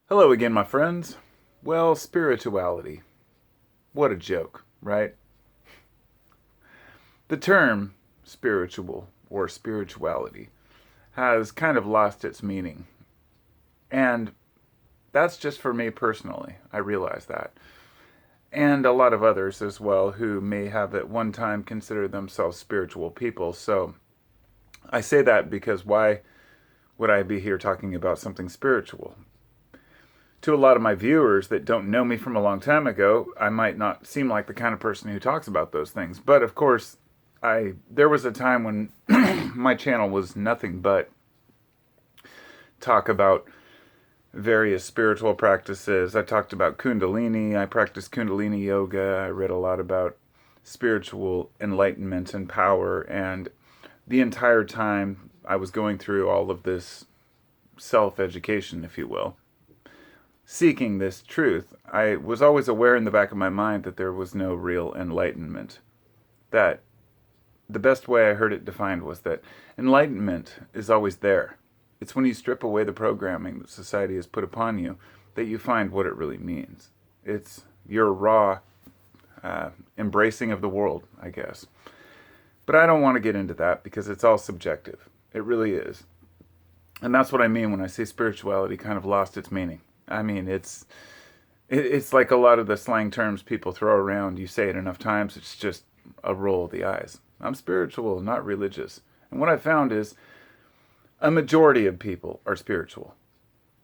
Hello again, my friends. Well, spirituality. What a joke, right? The term spiritual or spirituality has kind of lost its meaning. And that's just for me personally. I realize that. And a lot of others as well who may have at one time considered themselves spiritual people. So I say that because why would I be here talking about something spiritual? To a lot of my viewers that don't know me from a long time ago, I might not seem like the kind of person who talks about those things. But of course, there was a time when my channel was nothing but talk about various spiritual practices. I talked about Kundalini. I practiced Kundalini yoga. I read a lot about spiritual enlightenment and power. And the entire time I was going through all of this self-education, if you will, seeking this truth, I was always aware in the back of my mind that there was no real enlightenment. That the best way I heard it defined was that enlightenment is always there. It's when you strip away the programming that society has put upon you that you find what it really means. It's your raw embracing of the world, I guess. But I don't want to get into that because it's all subjective. It really is. And that's what I mean when I say spirituality kind of lost its meaning. I mean, it's like a lot of the slang terms people throw around. You say it enough times, it's just a roll of the eyes. I'm spiritual, not religious. And what I found is a majority of people are spiritual.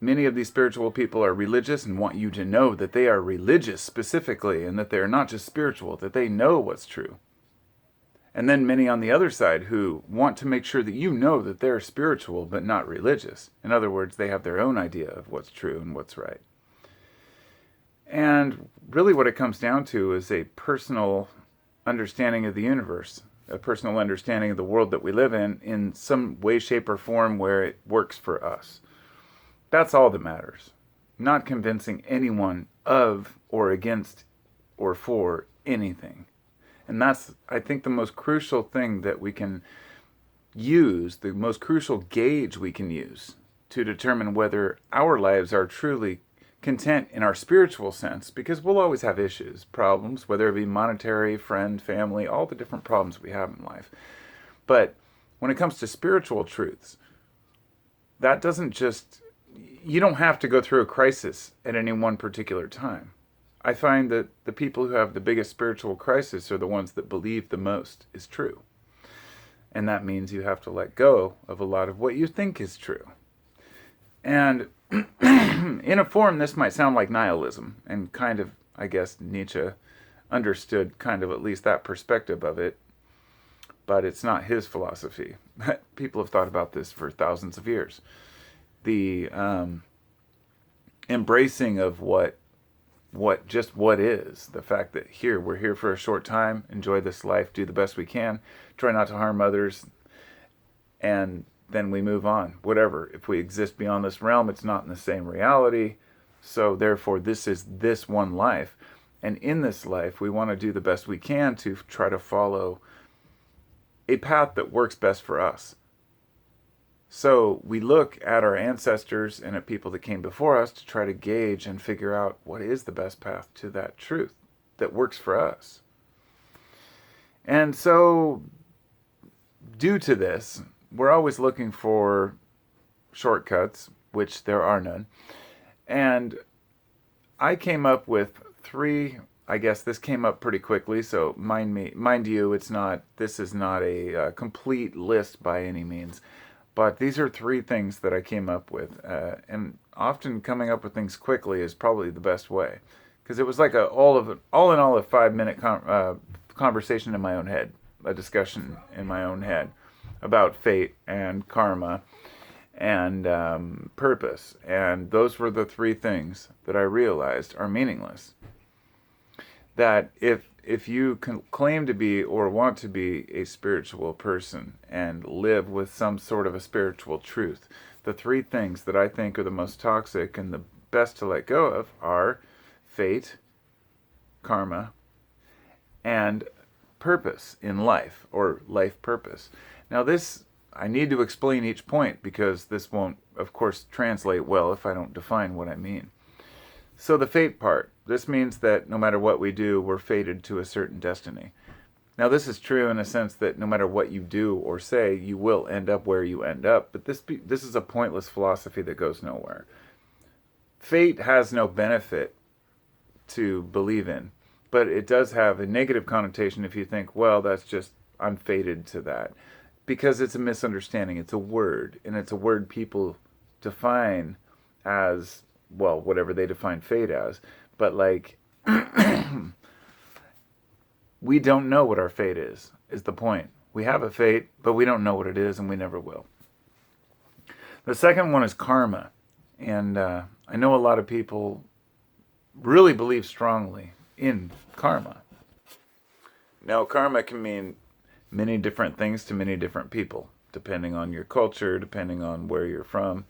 Many of these spiritual people are religious and want you to know that they are religious specifically and that they are not just spiritual, that they know what's true. And then many on the other side who want to make sure that you know that they're spiritual but not religious. In other words, they have their own idea of what's true and what's right. And really what it comes down to is a personal understanding of the universe, a personal understanding of the world that we live in some way, shape, or form where it works for us. That's all that matters. Not convincing anyone of or against or for anything. And that's, I think, the most crucial thing that we can use, the most crucial gauge we can use to determine whether our lives are truly content in our spiritual sense, because we'll always have issues, problems, whether it be monetary, friend, family, all the different problems we have in life. But when it comes to spiritual truths, that doesn't just, you don't have to go through a crisis at any one particular time. I find that the people who have the biggest spiritual crisis are the ones that believe the most is true. And that means you have to let go of a lot of what you think is true. And in a form, this might sound like nihilism, and kind of, I guess, Nietzsche understood kind of at least that perspective of it, but it's not his philosophy. People have thought about this for thousands of years. The embracing of what is, the fact that we're here for a short time, enjoy this life, do the best we can, try not to harm others, and then we move on. Whatever, if we exist beyond this realm, it's not in the same reality, so therefore this is this one life, and in this life we want to do the best we can to try to follow a path that works best for us. So we look at our ancestors and at people that came before us to try to gauge and figure out what is the best path to that truth that works for us. And so, due to this, we're always looking for shortcuts, which there are none. And I came up with three. I guess this came up pretty quickly, so mind you, this is not a complete list by any means. But these are three things that I came up with, and often coming up with things quickly is probably the best way, because it was like all in all a 5-minute conversation in my own head, a discussion in my own head about fate and karma and purpose, and those were the three things that I realized are meaningless. That if you can claim to be or want to be a spiritual person and live with some sort of a spiritual truth, the three things that I think are the most toxic and the best to let go of are fate, karma, and purpose in life, or life purpose. Now this I need to explain each point because this won't, of course, translate well if I don't define what I mean. So the fate part, this means that no matter what we do, we're fated to a certain destiny. Now this is true in a sense that no matter what you do or say, you will end up where you end up, but this is a pointless philosophy that goes nowhere. Fate has no benefit to believe in, but it does have a negative connotation if you think, well, that's just, I'm fated to that. Because it's a misunderstanding. It's a word, and it's a word people define as, well, whatever they define fate as. But like, we don't know what our fate is the point. We have a fate, but we don't know what it is, and we never will. The second one is karma. And I know a lot of people really believe strongly in karma. Now, karma can mean many different things to many different people, depending on your culture, depending on where you're from,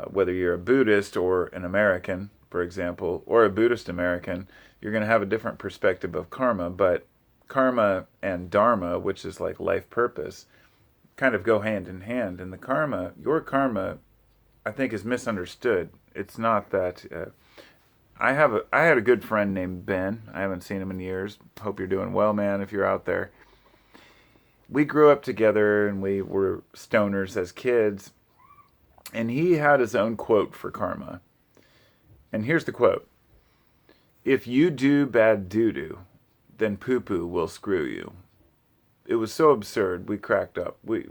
whether you're a Buddhist or an American, for example, or a Buddhist American, you're going to have a different perspective of karma, but karma and dharma, which is like life purpose, kind of go hand in hand. And the karma, your karma, I think is misunderstood. It's not that... I had a good friend named Ben. I haven't seen him in years. Hope you're doing well, man, if you're out there. We grew up together and we were stoners as kids. And he had his own quote for karma. And here's the quote. If you do bad doo-doo, then poo-poo will screw you. It was so absurd, we cracked up. We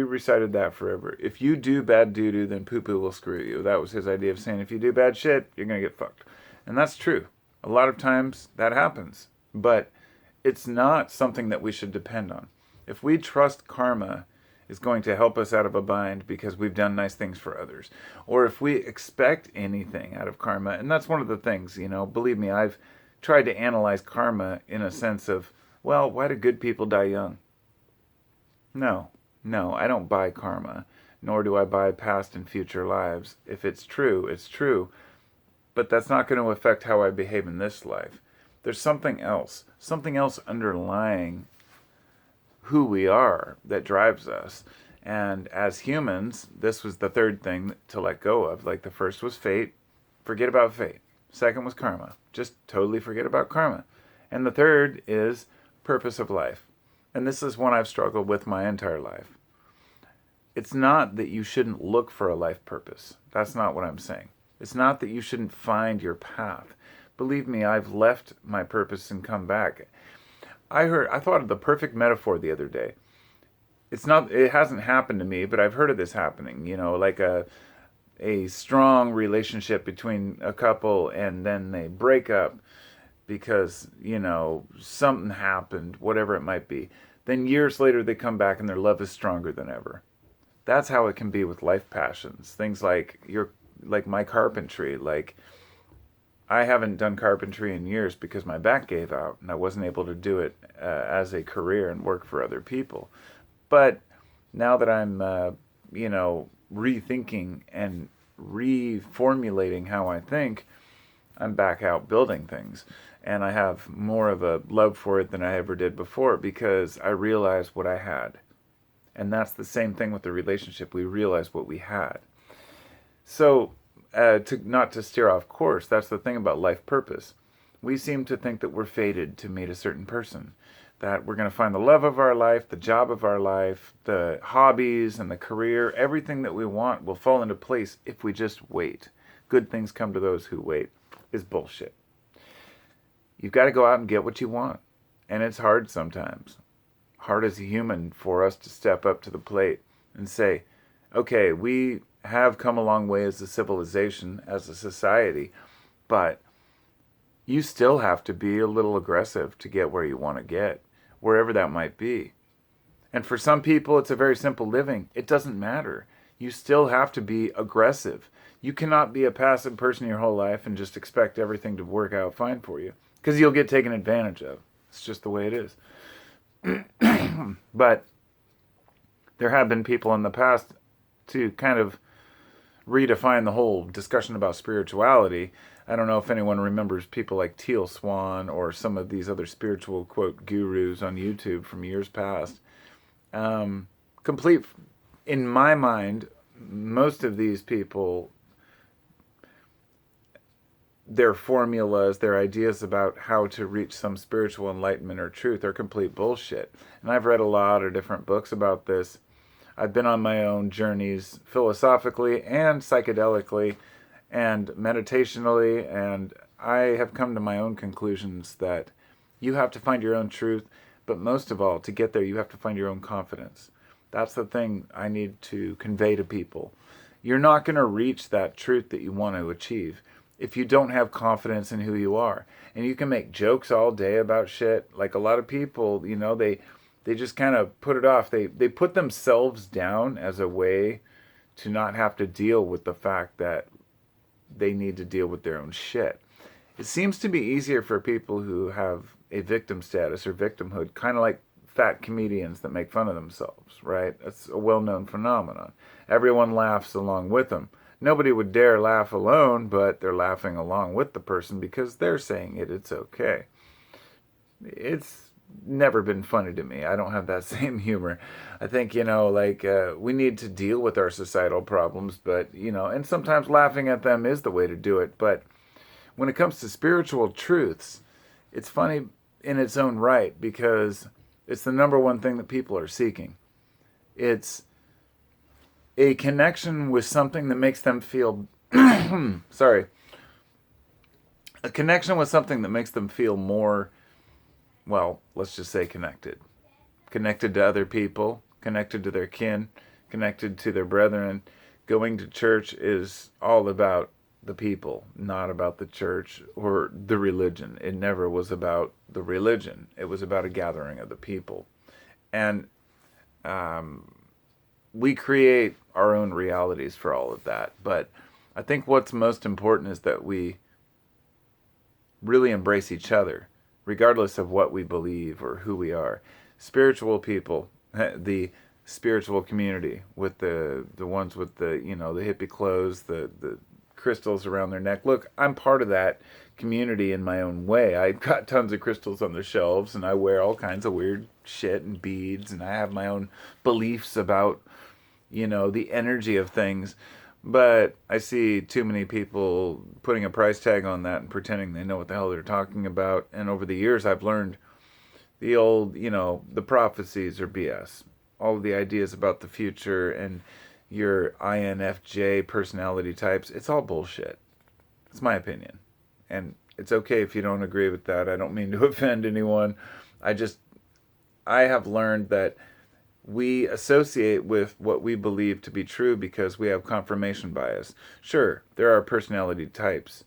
recited that forever. If you do bad doo-doo, then poo-poo will screw you. That was his idea of saying if you do bad shit, you're going to get fucked. And that's true. A lot of times that happens. But it's not something that we should depend on. If we trust karma is going to help us out of a bind because we've done nice things for others, or if we expect anything out of karma, and that's one of the things, believe me, I've tried to analyze karma in a sense of, well, why do good people die young? No, I don't buy karma, nor do I buy past and future lives. If it's true, it's true, but that's not going to affect how I behave in this life. There's something else underlying who we are that drives us. And as humans, this was the third thing to let go of. Like the first was fate, forget about fate. Second was karma, just totally forget about karma. And the third is purpose of life. And this is one I've struggled with my entire life. It's not that you shouldn't look for a life purpose. That's not what I'm saying. It's not that you shouldn't find your path. Believe me, I've left my purpose and come back. I thought of the perfect metaphor the other day. It hasn't happened to me, but I've heard of this happening, like a strong relationship between a couple and then they break up because, something happened, whatever it might be. Then years later they come back and their love is stronger than ever. That's how it can be with life passions. Things like my carpentry, like I haven't done carpentry in years because my back gave out and I wasn't able to do it as a career and work for other people. But now that I'm, rethinking and reformulating how I think, I'm back out building things. And I have more of a love for it than I ever did before because I realized what I had. And that's the same thing with the relationship. We realized what we had. So, not to steer off course, that's the thing about life purpose. We seem to think that we're fated to meet a certain person, that we're going to find the love of our life, the job of our life, the hobbies and the career, everything that we want will fall into place if we just wait. Good things come to those who wait is bullshit. You've got to go out and get what you want. And it's hard sometimes. Hard as a human for us to step up to the plate and say, okay, we have come a long way as a civilization, as a society, but you still have to be a little aggressive to get where you want to get, wherever that might be. And for some people, it's a very simple living. It doesn't matter. You still have to be aggressive. You cannot be a passive person your whole life and just expect everything to work out fine for you, because you'll get taken advantage of. It's just the way it is. But there have been people in the past to kind of redefine the whole discussion about spirituality. I don't know if anyone remembers people like Teal Swan or some of these other spiritual, quote, gurus on YouTube from years past. Complete in my mind, most of these people, their formulas, their ideas about how to reach some spiritual enlightenment or truth are complete bullshit. And I've read a lot of different books about this. I've been on my own journeys philosophically and psychedelically and meditationally, and I have come to my own conclusions that you have to find your own truth, but most of all, to get there, you have to find your own confidence. That's the thing I need to convey to people. You're not going to reach that truth that you want to achieve if you don't have confidence in who you are. And you can make jokes all day about shit. Like a lot of people, they just kind of put it off. They put themselves down as a way to not have to deal with the fact that they need to deal with their own shit. It seems to be easier for people who have a victim status or victimhood, kind of like fat comedians that make fun of themselves, right? That's a well-known phenomenon. Everyone laughs along with them. Nobody would dare laugh alone, but they're laughing along with the person because they're saying it's okay. It's never been funny to me. I don't have that same humor. I think, we need to deal with our societal problems, but, and sometimes laughing at them is the way to do it. But when it comes to spiritual truths, it's funny in its own right because it's the number one thing that people are seeking. It's a connection with something that makes them feel, sorry, a connection with something that makes them feel more, well, let's just say connected. Connected to other people, connected to their kin, connected to their brethren. Going to church is all about the people, not about the church or the religion. It never was about the religion. It was about a gathering of the people. And we create our own realities for all of that. But I think what's most important is that we really embrace each other, regardless of what we believe or who we are. Spiritual people, the spiritual community with the ones with the hippie clothes, the crystals around their neck. Look, I'm part of that community in my own way. I've got tons of crystals on the shelves, and I wear all kinds of weird shit and beads, and I have my own beliefs about the energy of things. But I see too many people putting a price tag on that and pretending they know what the hell they're talking about. And over the years, I've learned the old, the prophecies are BS. All of the ideas about the future and your INFJ personality types, it's all bullshit. It's my opinion. And it's okay if you don't agree with that. I don't mean to offend anyone. I have learned that we associate with what we believe to be true because we have confirmation bias. Sure, there are personality types,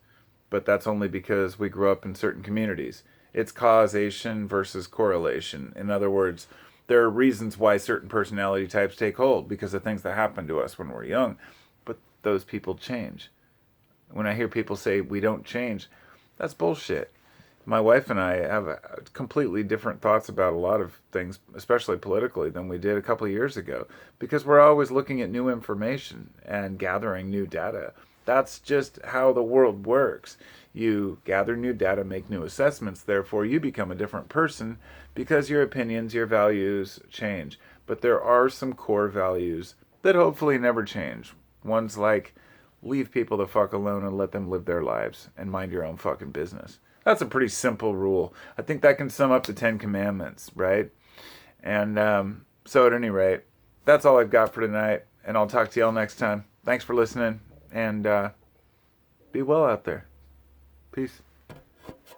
but that's only because we grew up in certain communities. It's causation versus correlation. In other words, there are reasons why certain personality types take hold because of things that happen to us when we're young, but those people change. When I hear people say we don't change, that's bullshit. My wife and I have completely different thoughts about a lot of things, especially politically, than we did a couple of years ago, because we're always looking at new information and gathering new data. That's just how the world works. You gather new data, make new assessments, therefore you become a different person because your opinions, your values change. But there are some core values that hopefully never change. Ones like, leave people the fuck alone and let them live their lives and mind your own fucking business. That's a pretty simple rule. I think that can sum up the 10 Commandments, right? And so at any rate, that's all I've got for tonight. And I'll talk to y'all next time. Thanks for listening. And be well out there. Peace.